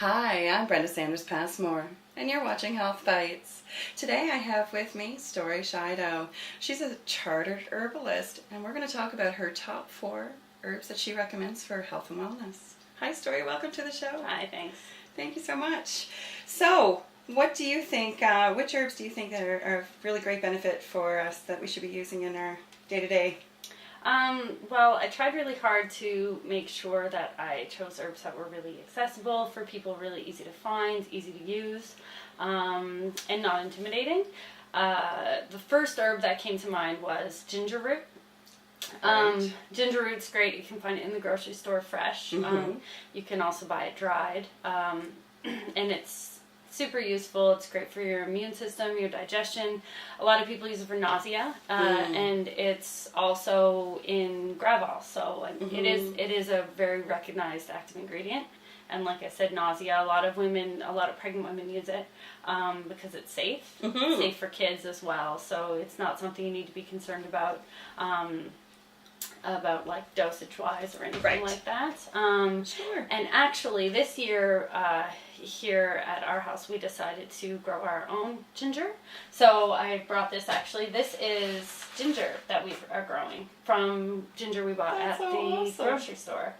Hi, I'm Brenda Sanders Passmore, and you're watching Health Bites. Today I have with me Story Sheidow. She's a chartered herbalist, and we're going to talk about her top 4 herbs that she recommends for health and wellness. Hi, Story. Welcome to the show. Hi, thanks. Thank you so much. So, what do you think, which herbs do you think that are of really great benefit for us that we should be using in our day-to-day? Well, I tried really hard to make sure that I chose herbs that were really accessible for people, really easy to find, easy to use, and not intimidating. The first herb that came to mind was ginger root. Ginger root's great. You can find it in the grocery store fresh. You can also buy it dried, and it's super useful. It's great for your immune system, your digestion. A lot of people use it for nausea, and it's also in Gravol, so it is a very recognized active ingredient. And like I said, nausea. A lot of pregnant women use it because it's safe. It's safe for kids as well, so it's not something you need to be concerned about like dosage wise or anything like that. Sure. And actually, this year here at our house, we decided to grow our own ginger. So I brought this. Actually, this is ginger that we are growing from ginger we bought at the grocery store.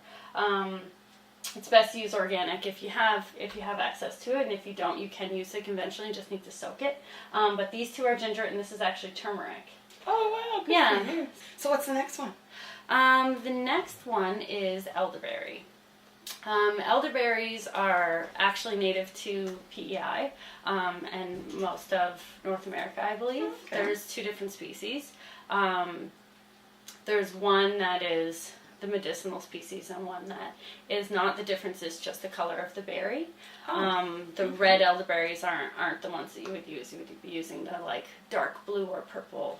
It's best to use organic if you have access to it, and if you don't, you can use it conventionally. You just need to soak it. But these two are ginger, and this is actually turmeric. Oh wow! Good for you. So what's the next one? The next one is elderberry. Elderberries are actually native to PEI and most of North America, I believe. Okay. There's 2 different species. There's one that is the medicinal species and one that is not. The difference is just the color of the berry. The red elderberries aren't the ones that you would use. You would be using the like dark blue or purple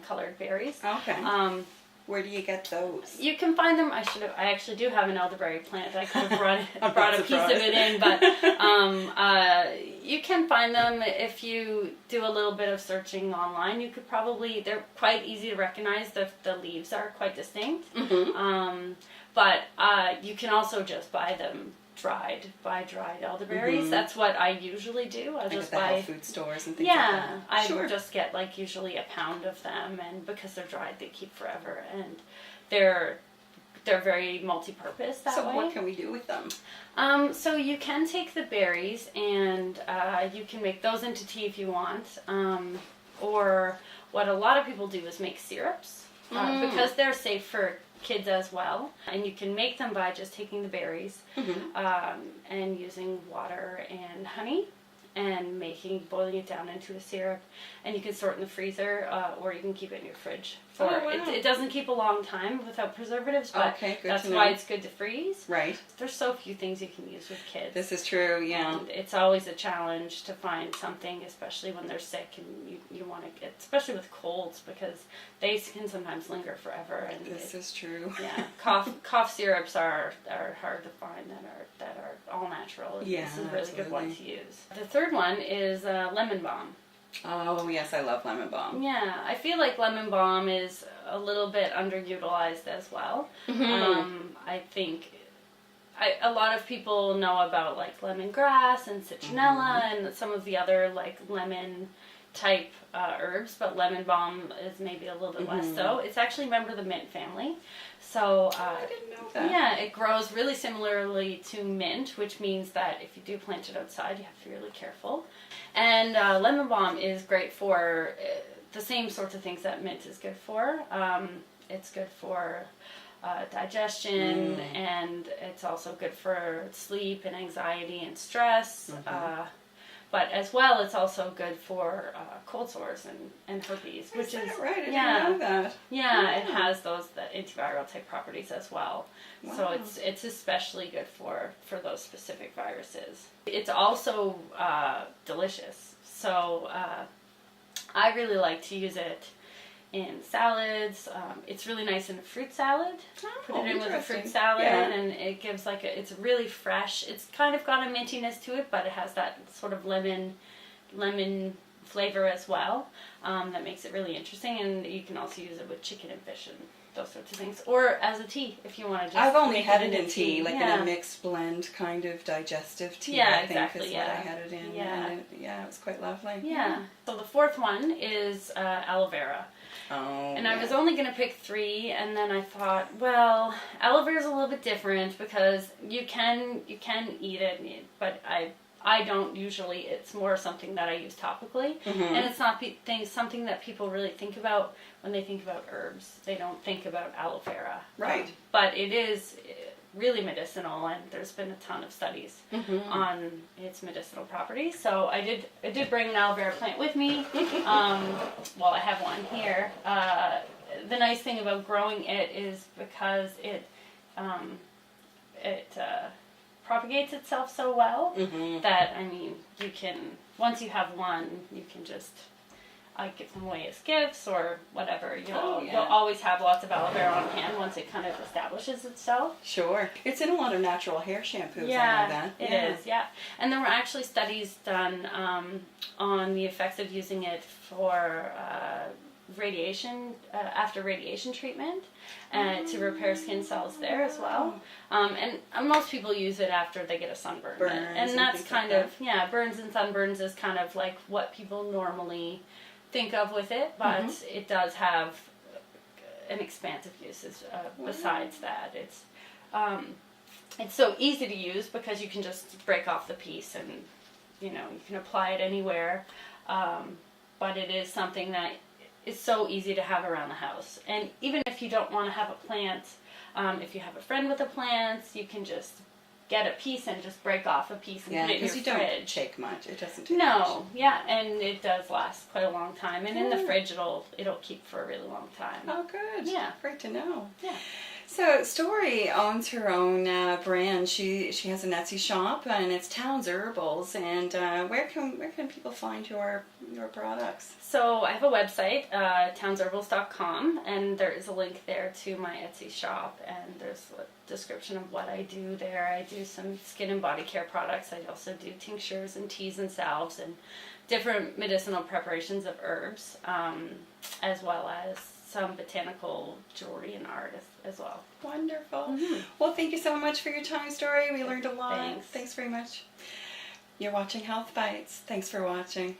colored berries. Okay. Where do you get those? You can find them. I actually do have an elderberry plant. I could have brought a piece of it in, but you can find them if you do a little bit of searching online. You could they're quite easy to recognize. The leaves are quite distinct. But you can also just buy them dried elderberries. That's what I usually do. I'll just buy health food stores and things like that. I just get like usually a pound of them, and because they're dried, they keep forever, and they're very multi-purpose that way. So what can we do with them? So you can take the berries and you can make those into tea if you want, or what a lot of people do is make syrups because they're safe for kids as well, and you can make them by just taking the berries and using water and honey and boiling it down into a syrup, and you can store it in the freezer or you can keep it in your fridge. It doesn't keep a long time without preservatives, but that's why it's good to freeze. Right. There's so few things you can use with kids. This is true, yeah. And it's always a challenge to find something, especially when they're sick, and you want to get, especially with colds, because they can sometimes linger forever. And this is true. Yeah, cough syrups are hard to find that are all natural. Yeah, this is a really good one to use. The third one is lemon balm. Oh yes, I love lemon balm. Yeah, I feel like lemon balm is a little bit underutilized as well. I think a lot of people know about like lemongrass and citronella and some of the other like lemon type herbs, but lemon balm is maybe a little bit less so. It's actually a member of the mint family. So I didn't know that. Yeah, it grows really similarly to mint, which means that if you do plant it outside, you have to be really careful. And lemon balm is great for the same sorts of things that mint is good for. It's good for digestion, and it's also good for sleep and anxiety and stress. But as well, it's also good for cold sores and herpes, which is right. I didn't know that. Yeah, it has the antiviral type properties as well. Wow. So it's especially good for those specific viruses. It's also delicious. So I really like to use it in salads. It's really nice in a fruit salad. Put it in with a fruit salad, and it gives it's really fresh. It's kind of got a mintiness to it, but it has that sort of lemon flavor as well that makes it really interesting. And you can also use it with chicken and fish and those sorts of things, or as a tea if you want to just. I've only make had it it in tea, like yeah. in a mixed blend kind of digestive tea. Yeah, I think exactly, is yeah. what I had it in. Yeah. And it was quite lovely. Yeah. So the fourth one is aloe vera. Oh. And I was only going to pick 3, and then I thought, well, aloe vera is a little bit different because you can eat it, but I don't usually. It's more something that I use topically, and it's not something that people really think about when they think about herbs. They don't think about aloe vera, Right? But it is really medicinal, and there's been a ton of studies on its medicinal properties. So I did bring an aloe vera plant with me. Well, I have one here. The nice thing about growing it is because it propagates itself so well that, I mean, you can, once you have one, you can just give them away as gifts or whatever. You'll always have lots of aloe vera on hand once it kind of establishes itself. Sure. It's in a lot of natural hair shampoos. Yeah, I know that. it is. Yeah. And there were actually studies done on the effects of using it for radiation, after radiation treatment, to repair skin cells there as well. And most people use it after they get a sunburn. And that's kind of, burns and sunburns is kind of like what people normally think of with it, but it does have an expansive uses besides that. It's so easy to use because you can just break off the piece and, you can apply it anywhere. But it is something that is so easy to have around the house. And even if you don't want to have a plant, if you have a friend with a plant, you can just get a piece and just break off a piece and put it in your fridge. Because you don't take much. It doesn't take much. No, yeah, and it does last quite a long time. And in the fridge, it'll keep for a really long time. Oh, good. Yeah. Great to know. Yeah. So Story owns her own brand. She has an Etsy shop, and it's Towns Herbals. And where can people find your products? So I have a website, townsherbals.com, and there is a link there to my Etsy shop, and there's a description of what I do there. I do some skin and body care products. I also do tinctures and teas and salves and different medicinal preparations of herbs, as well as some botanical jewelry and art as well. Wonderful. Well, thank you so much for your time, Story. We learned a lot. Thanks. Thanks very much. You're watching Health Bites. Thanks for watching.